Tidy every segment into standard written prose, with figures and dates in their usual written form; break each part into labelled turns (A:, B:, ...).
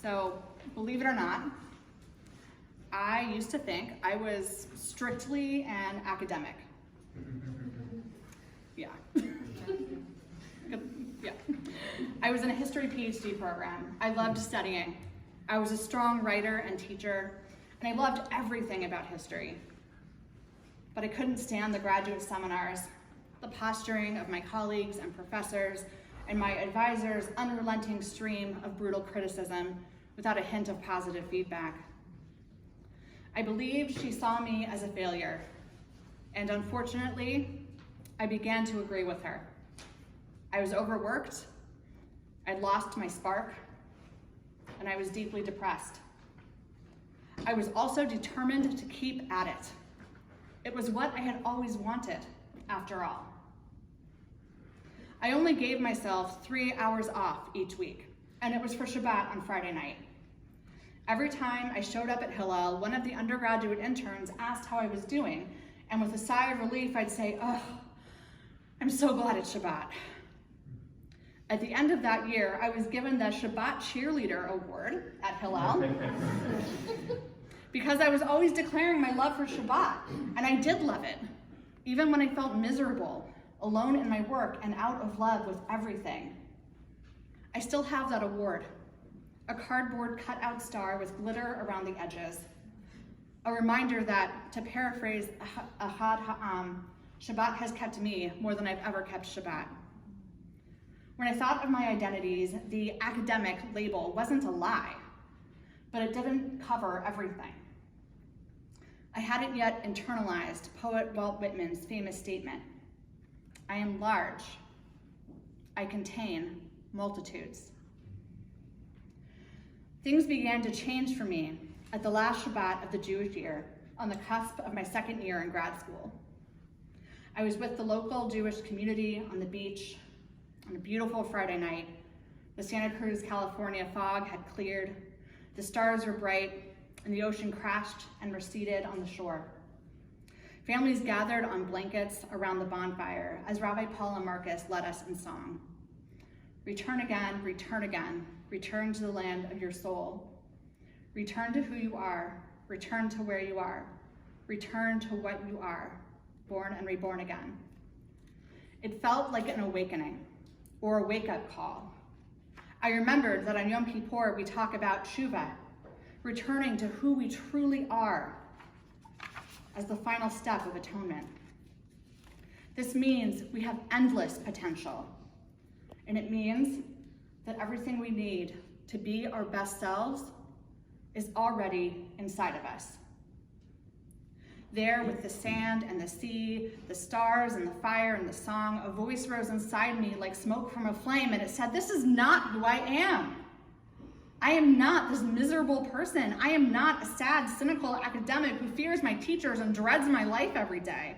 A: So, believe it or not, I used to think I was strictly an academic. Yeah. Yeah. I was in a history PhD program. I loved studying. I was a strong writer and teacher, and I loved everything about history. But I couldn't stand the graduate seminars, the posturing of my colleagues and professors, and my advisor's unrelenting stream of brutal criticism without a hint of positive feedback. I believed she saw me as a failure, and unfortunately, I began to agree with her. I was overworked, I'd lost my spark, and I was deeply depressed. I was also determined to keep at it. It was what I had always wanted, after all. I only gave myself 3 hours off each week, and it was for Shabbat on Friday night. Every time I showed up at Hillel, one of the undergraduate interns asked how I was doing, and with a sigh of relief, I'd say, "Oh, I'm so glad it's Shabbat." At the end of that year, I was given the Shabbat Cheerleader Award at Hillel because I was always declaring my love for Shabbat, and I did love it, even when I felt miserable, alone in my work, and out of love with everything. I still have that award, a cardboard cutout star with glitter around the edges, a reminder that, to paraphrase Ahad Ha'am, Shabbat has kept me more than I've ever kept Shabbat. When I thought of my identities, the academic label wasn't a lie, but it didn't cover everything. I hadn't yet internalized poet Walt Whitman's famous statement, "I am large, I contain multitudes." Things began to change for me at the last Shabbat of the Jewish year, on the cusp of my second year in grad school. I was with the local Jewish community on the beach on a beautiful Friday night. The Santa Cruz, California fog had cleared, the stars were bright, and the ocean crashed and receded on the shore. Families gathered on blankets around the bonfire as Rabbi Paula Marcus led us in song. Return again, return to the land of your soul. Return to who you are, return to where you are, return to what you are, born and reborn again. It felt like an awakening, or a wake-up call. I remembered that on Yom Kippur we talk about tshuva, returning to who we truly are, as the final step of atonement. This means we have endless potential, and it means that everything we need to be our best selves is already inside of us. There, with the sand and the sea, the stars and the fire and the song, a voice rose inside me like smoke from a flame, and it said, "This is not who I am. I am not this miserable person. I am not a sad, cynical academic who fears my teachers and dreads my life every day.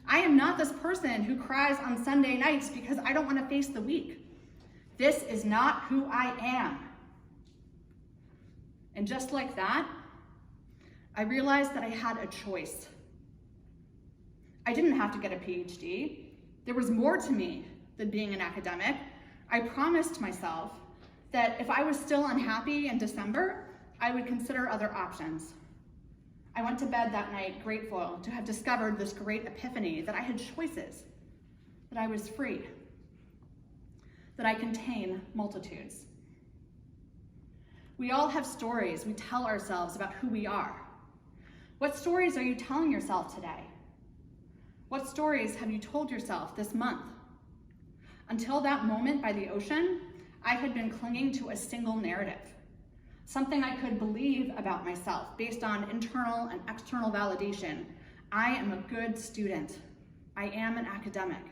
A: I am not this person who cries on Sunday nights because I don't want to face the week. This is not who I am." And just like that, I realized that I had a choice. I didn't have to get a PhD. There was more to me than being an academic. I promised myself that if I was still unhappy in December, I would consider other options. I went to bed that night grateful to have discovered this great epiphany, that I had choices, that I was free, that I contain multitudes. We all have stories we tell ourselves about who we are. What stories are you telling yourself today? What stories have you told yourself this month? Until that moment by the ocean, I had been clinging to a single narrative, something I could believe about myself based on internal and external validation. I am a good student. I am an academic.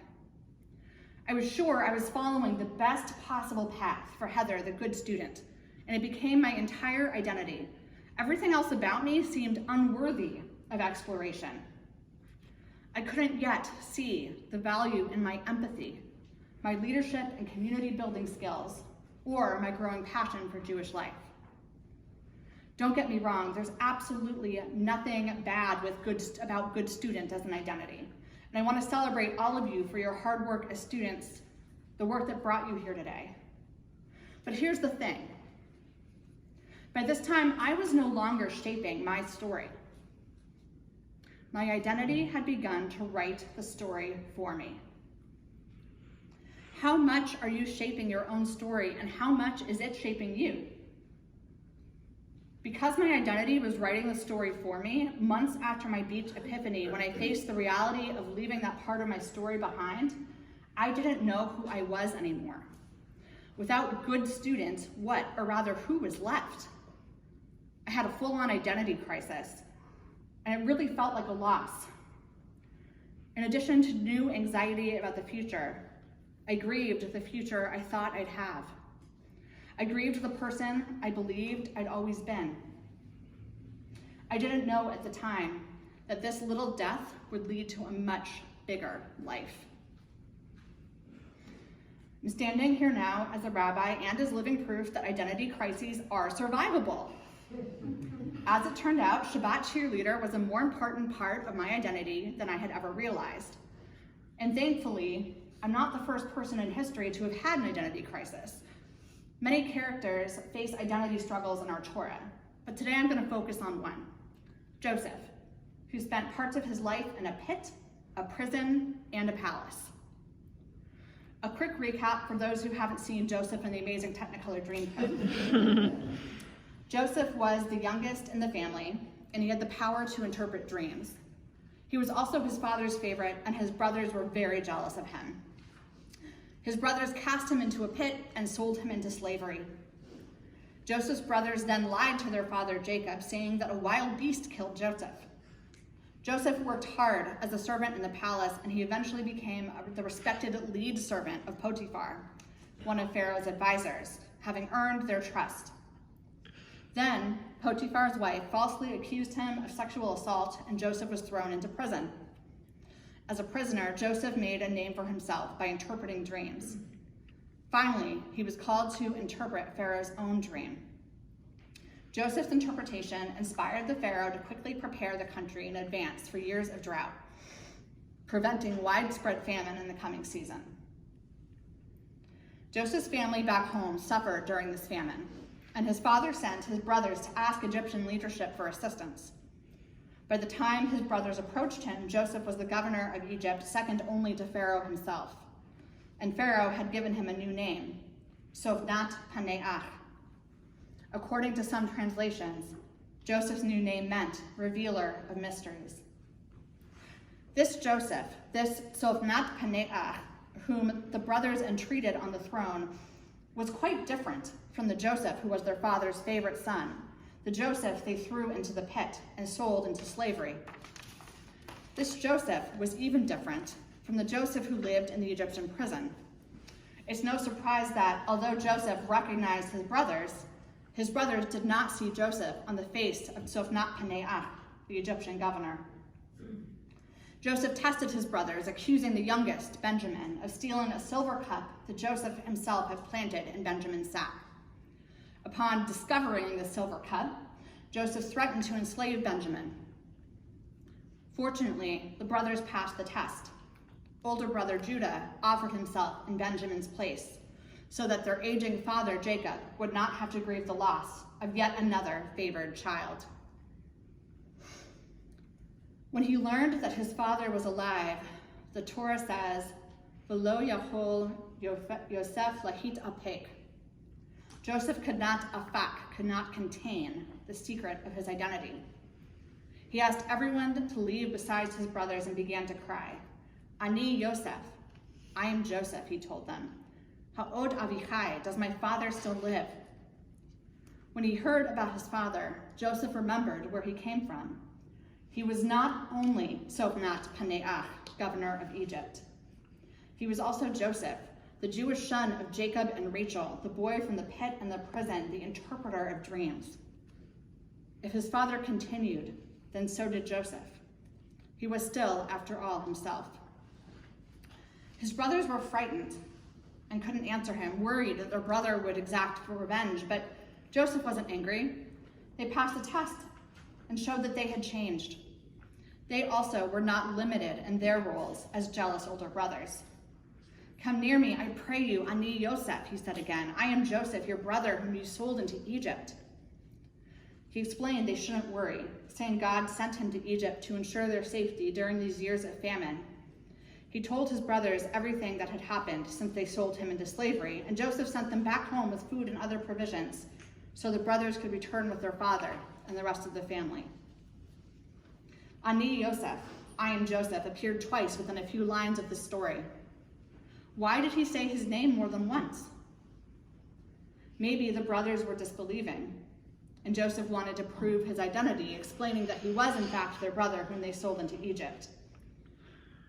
A: I was sure I was following the best possible path for Heather, the good student, and it became my entire identity. Everything else about me seemed unworthy of exploration. I couldn't yet see the value in my empathy, my leadership and community building skills, or my growing passion for Jewish life. Don't get me wrong, there's absolutely nothing bad about good student as an identity. And I want to celebrate all of you for your hard work as students, the work that brought you here today. But here's the thing. By this time, I was no longer shaping my story. My identity had begun to write the story for me. How much are you shaping your own story, and how much is it shaping you? Because my identity was writing the story for me, months after my beach epiphany, when I faced the reality of leaving that part of my story behind, I didn't know who I was anymore. Without good student, what, or rather who, was left? I had a full-on identity crisis, and it really felt like a loss. In addition to new anxiety about the future, I grieved the future I thought I'd have. I grieved the person I believed I'd always been. I didn't know at the time that this little death would lead to a much bigger life. I'm standing here now as a rabbi and as living proof that identity crises are survivable. As it turned out, Shabbat cheerleader was a more important part of my identity than I had ever realized. And thankfully, I'm not the first person in history to have had an identity crisis. Many characters face identity struggles in our Torah, but today I'm going to focus on one, Joseph, who spent parts of his life in a pit, a prison, and a palace. A quick recap for those who haven't seen Joseph and the Amazing Technicolor Dreamcoat. Joseph was the youngest in the family, and he had the power to interpret dreams. He was also his father's favorite, and his brothers were very jealous of him. His brothers cast him into a pit and sold him into slavery. Joseph's brothers then lied to their father Jacob, saying that a wild beast killed Joseph. Joseph worked hard as a servant in the palace, and he eventually became the respected lead servant of Potiphar, one of Pharaoh's advisors, having earned their trust. Then Potiphar's wife falsely accused him of sexual assault, and Joseph was thrown into prison. As a prisoner, Joseph made a name for himself by interpreting dreams. Finally, he was called to interpret Pharaoh's own dream. Joseph's interpretation inspired the Pharaoh to quickly prepare the country in advance for years of drought, preventing widespread famine in the coming season. Joseph's family back home suffered during this famine, and his father sent his brothers to ask Egyptian leadership for assistance. By the time his brothers approached him, Joseph was the governor of Egypt, second only to Pharaoh himself. And Pharaoh had given him a new name, Sofnat Paneach. According to some translations, Joseph's new name meant revealer of mysteries. This Joseph, this Sofnat Paneach, whom the brothers entreated on the throne, was quite different from the Joseph who was their father's favorite son, the Joseph they threw into the pit and sold into slavery. This Joseph was even different from the Joseph who lived in the Egyptian prison. It's no surprise that although Joseph recognized his brothers did not see Joseph on the face of Sofnat Paneach, the Egyptian governor. Joseph tested his brothers, accusing the youngest, Benjamin, of stealing a silver cup that Joseph himself had planted in Benjamin's sack. Upon discovering the silver cup, Joseph threatened to enslave Benjamin. Fortunately, the brothers passed the test. Older brother Judah offered himself in Benjamin's place so that their aging father Jacob would not have to grieve the loss of yet another favored child. When he learned that his father was alive, the Torah says, "V'lo yachol Yosef lahit apek." Joseph could not contain the secret of his identity. He asked everyone to leave besides his brothers and began to cry. Ani Yosef, I am Joseph, he told them. Ha'od avichai, does my father still live? When he heard about his father, Joseph remembered where he came from. He was not only Sofnat Paneach, governor of Egypt. He was also Joseph, the Jewish son of Jacob and Rachel, the boy from the pit and the prison, the interpreter of dreams. If his father continued, then so did Joseph. He was still, after all, himself. His brothers were frightened and couldn't answer him, worried that their brother would exact for revenge, but Joseph wasn't angry. They passed the test and showed that they had changed. They also were not limited in their roles as jealous older brothers. Come near me, I pray you, Ani Yosef, he said again. I am Joseph, your brother, whom you sold into Egypt. He explained they shouldn't worry, saying God sent him to Egypt to ensure their safety during these years of famine. He told his brothers everything that had happened since they sold him into slavery, and Joseph sent them back home with food and other provisions, so the brothers could return with their father and the rest of the family. Ani Yosef, I am Joseph, appeared twice within a few lines of the story. Why did he say his name more than once? Maybe the brothers were disbelieving, and Joseph wanted to prove his identity, explaining that he was in fact their brother whom they sold into Egypt.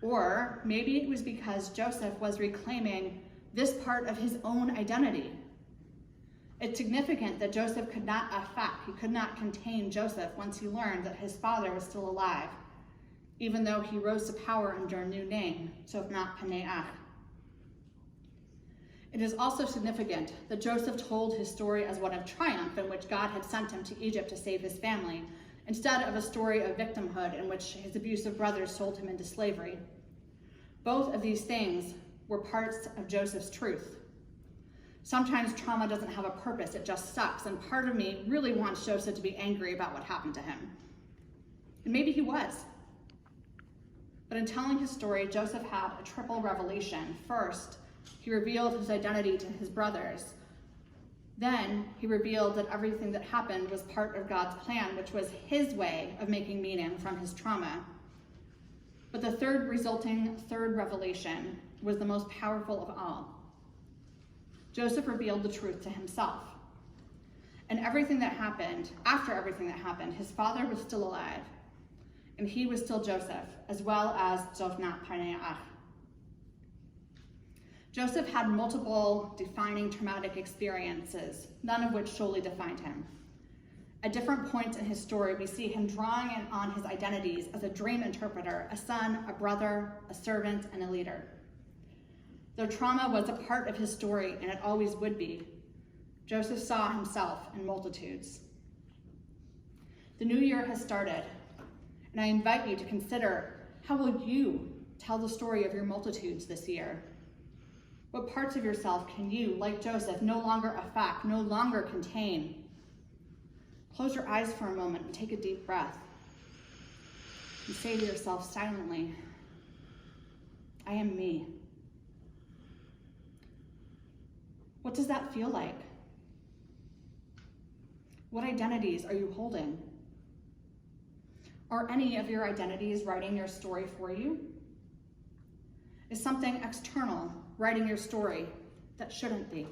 A: Or maybe it was because Joseph was reclaiming this part of his own identity. It's significant that Joseph could not contain Joseph once he learned that his father was still alive, even though he rose to power under a new name, Tzofnat Paneach. It is also significant that Joseph told his story as one of triumph, in which God had sent him to Egypt to save his family, instead of a story of victimhood in which his abusive brothers sold him into slavery. Both of these things were parts of Joseph's truth. Sometimes trauma doesn't have a purpose, it just sucks, and part of me really wants Joseph to be angry about what happened to him. And maybe he was. But in telling his story, Joseph had a triple revelation. First, he revealed his identity to his brothers. Then he revealed that everything that happened was part of God's plan, which was his way of making meaning from his trauma. But the resulting third revelation was the most powerful of all. Joseph revealed the truth to himself. And after everything that happened, his father was still alive, and he was still Joseph, as well as Tzofnat Paneach. Joseph had multiple defining traumatic experiences, none of which solely defined him. At different points in his story, we see him drawing on his identities as a dream interpreter, a son, a brother, a servant, and a leader. Though trauma was a part of his story, and it always would be, Joseph saw himself in multitudes. The new year has started, and I invite you to consider, how will you tell the story of your multitudes this year? What parts of yourself can you, like Joseph, no longer affect, no longer contain? Close your eyes for a moment and take a deep breath. And say to yourself silently, I am me. What does that feel like? What identities are you holding? Are any of your identities writing your story for you? Is something external writing your story that shouldn't be?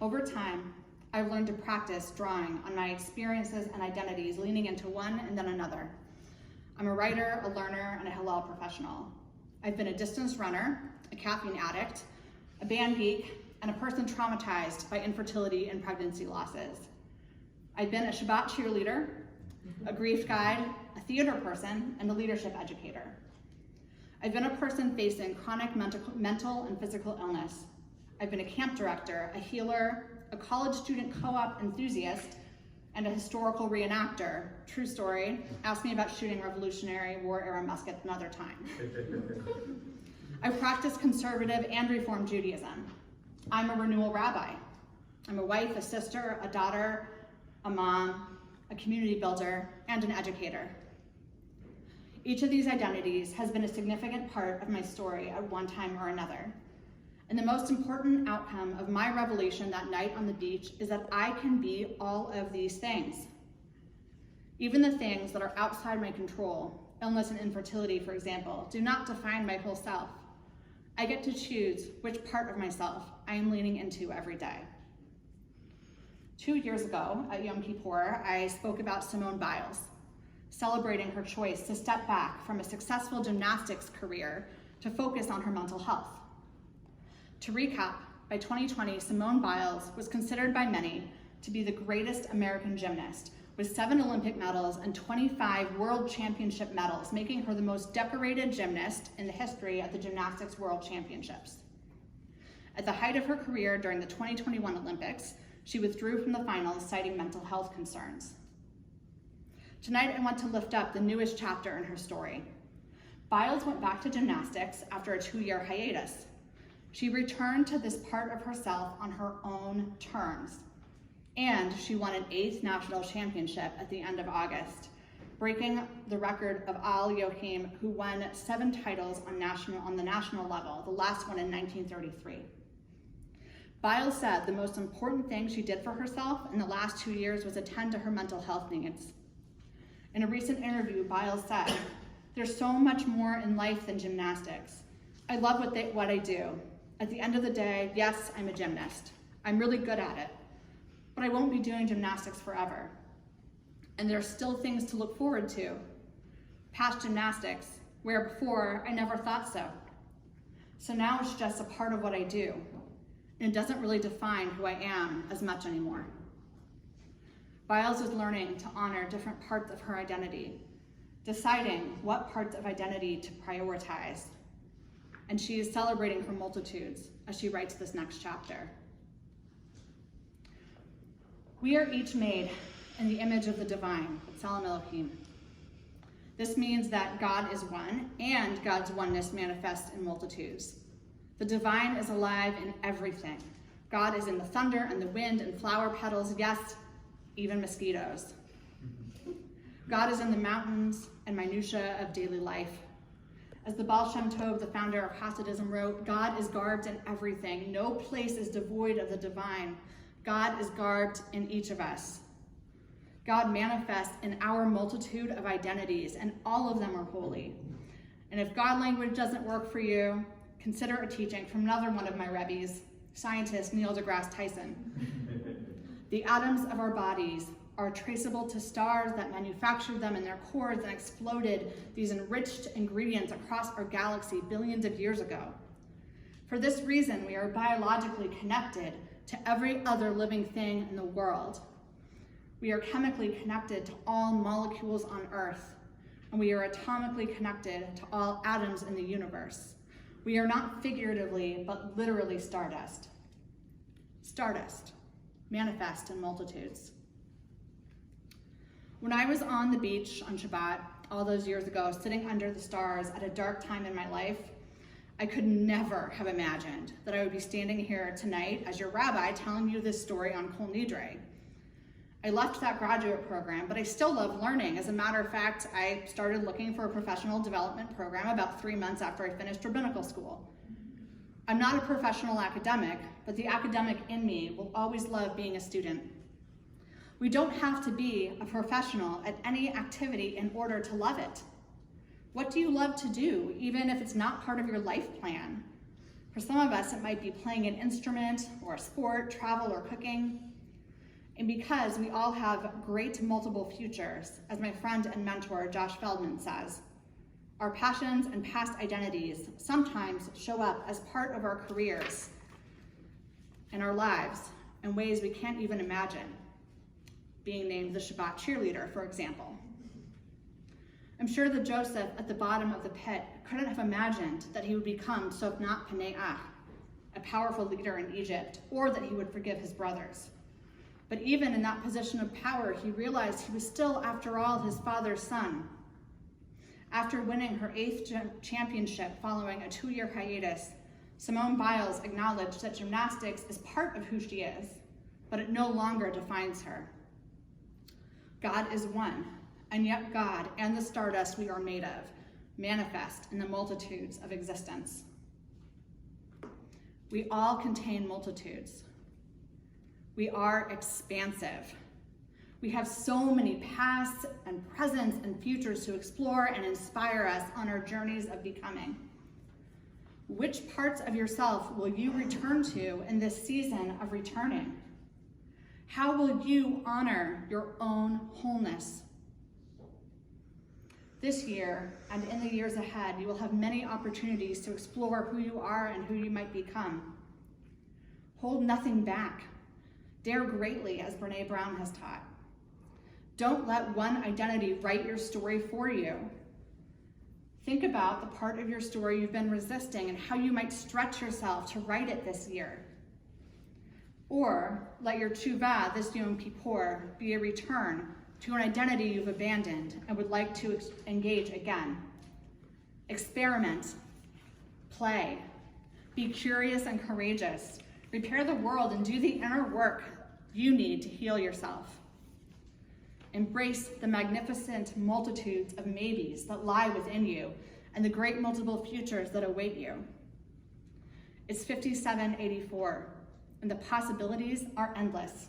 A: Over time, I've learned to practice drawing on my experiences and identities, leaning into one and then another. I'm a writer, a learner, and a halal professional. I've been a distance runner, a caffeine addict, a band geek, and a person traumatized by infertility and pregnancy losses. I've been a Shabbat cheerleader, a grief guide, a theater person, and a leadership educator. I've been a person facing chronic mental and physical illness. I've been a camp director, a healer, a college student co-op enthusiast, and a historical reenactor. True story, ask me about shooting Revolutionary War era muskets another time. I practice conservative and Reform Judaism. I'm a renewal rabbi. I'm a wife, a sister, a daughter, a mom, a community builder, and an educator. Each of these identities has been a significant part of my story at one time or another. And the most important outcome of my revelation that night on the beach is that I can be all of these things. Even the things that are outside my control, illness and infertility, for example, do not define my whole self. I get to choose which part of myself I am leaning into every day. 2 years ago at Yom Kippur, I spoke about Simone Biles, celebrating her choice to step back from a successful gymnastics career to focus on her mental health. To recap, by 2020, Simone Biles was considered by many to be the greatest American gymnast, with 7 Olympic medals and 25 World Championship medals, making her the most decorated gymnast in the history of the Gymnastics World Championships. At the height of her career during the 2021 Olympics, she withdrew from the finals, citing mental health concerns. Tonight, I want to lift up the newest chapter in her story. Biles went back to gymnastics after a 2-year hiatus. She returned to this part of herself on her own terms, and she won an 8th national championship at the end of August, breaking the record of Al Yochim, who won 7 titles on the national level, the last one in 1933. Biles said the most important thing she did for herself in the last 2 years was attend to her mental health needs. In a recent interview, Biles said, "There's so much more in life than gymnastics. I love what I do. At the end of the day, yes, I'm a gymnast. I'm really good at it, but I won't be doing gymnastics forever. And there are still things to look forward to. Past gymnastics, where before I never thought so. So now it's just a part of what I do, and it doesn't really define who I am as much anymore." Biles is learning to honor different parts of her identity, deciding what parts of identity to prioritize, and she is celebrating her multitudes as she writes this next chapter. We are each made in the image of the divine, Tselem Elohim. This means that God is one, and God's oneness manifests in multitudes. The divine is alive in everything. God is in the thunder and the wind and flower petals, yes, even mosquitoes. God is in the mountains and minutiae of daily life. As the Baal Shem Tov, the founder of Hasidism, wrote, God is garbed in everything. No place is devoid of the divine. God is garbed in each of us. God manifests in our multitude of identities, and all of them are holy. And if God language doesn't work for you, consider a teaching from another one of my Rebbes, scientist Neil deGrasse Tyson. The atoms of our bodies are traceable to stars that manufactured them in their cores and exploded these enriched ingredients across our galaxy billions of years ago. For this reason, we are biologically connected to every other living thing in the world. We are chemically connected to all molecules on Earth, and we are atomically connected to all atoms in the universe. We are not figuratively, but literally stardust. Stardust, manifest in multitudes. When I was on the beach on Shabbat all those years ago, sitting under the stars at a dark time in my life, I could never have imagined that I would be standing here tonight as your rabbi telling you this story on Kol Nidre. I left that graduate program, but I still love learning. As a matter of fact, I started looking for a professional development program about 3 months after I finished rabbinical school. I'm not a professional academic, but the academic in me will always love being a student. We don't have to be a professional at any activity in order to love it. What do you love to do, even if it's not part of your life plan? For some of us, it might be playing an instrument or a sport, travel, or cooking. And because we all have great multiple futures, as my friend and mentor Josh Feldman says, our passions and past identities sometimes show up as part of our careers and our lives in ways we can't even imagine. Being named the Shabbat cheerleader, for example. I'm sure that Joseph at the bottom of the pit couldn't have imagined that he would become Sofnat Paneah, a powerful leader in Egypt, or that he would forgive his brothers. But even in that position of power, he realized he was still, after all, his father's son. After winning her 8th championship following a 2-year hiatus, Simone Biles acknowledged that gymnastics is part of who she is, but it no longer defines her. God is one, and yet God and the stardust we are made of manifest in the multitudes of existence. We all contain multitudes. We are expansive. We have so many pasts and presents and futures to explore and inspire us on our journeys of becoming. Which parts of yourself will you return to in this season of returning? How will you honor your own wholeness? This year and in the years ahead, you will have many opportunities to explore who you are and who you might become. Hold nothing back. Dare greatly, as Brene Brown has taught. Don't let one identity write your story for you. Think about the part of your story you've been resisting and how you might stretch yourself to write it this year. Or let your tshuva this Yom Kippur be a return to an identity you've abandoned and would like to engage again. Experiment, play, Be curious and courageous. Repair the world and do the inner work you need to heal yourself. Embrace the magnificent multitudes of maybes that lie within you and the great multiple futures that await you. It's 5784, and the possibilities are endless.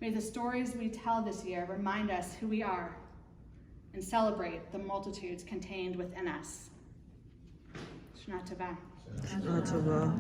A: May the stories we tell this year remind us who we are and celebrate the multitudes contained within us. Shana Tova.
B: Shana Tova.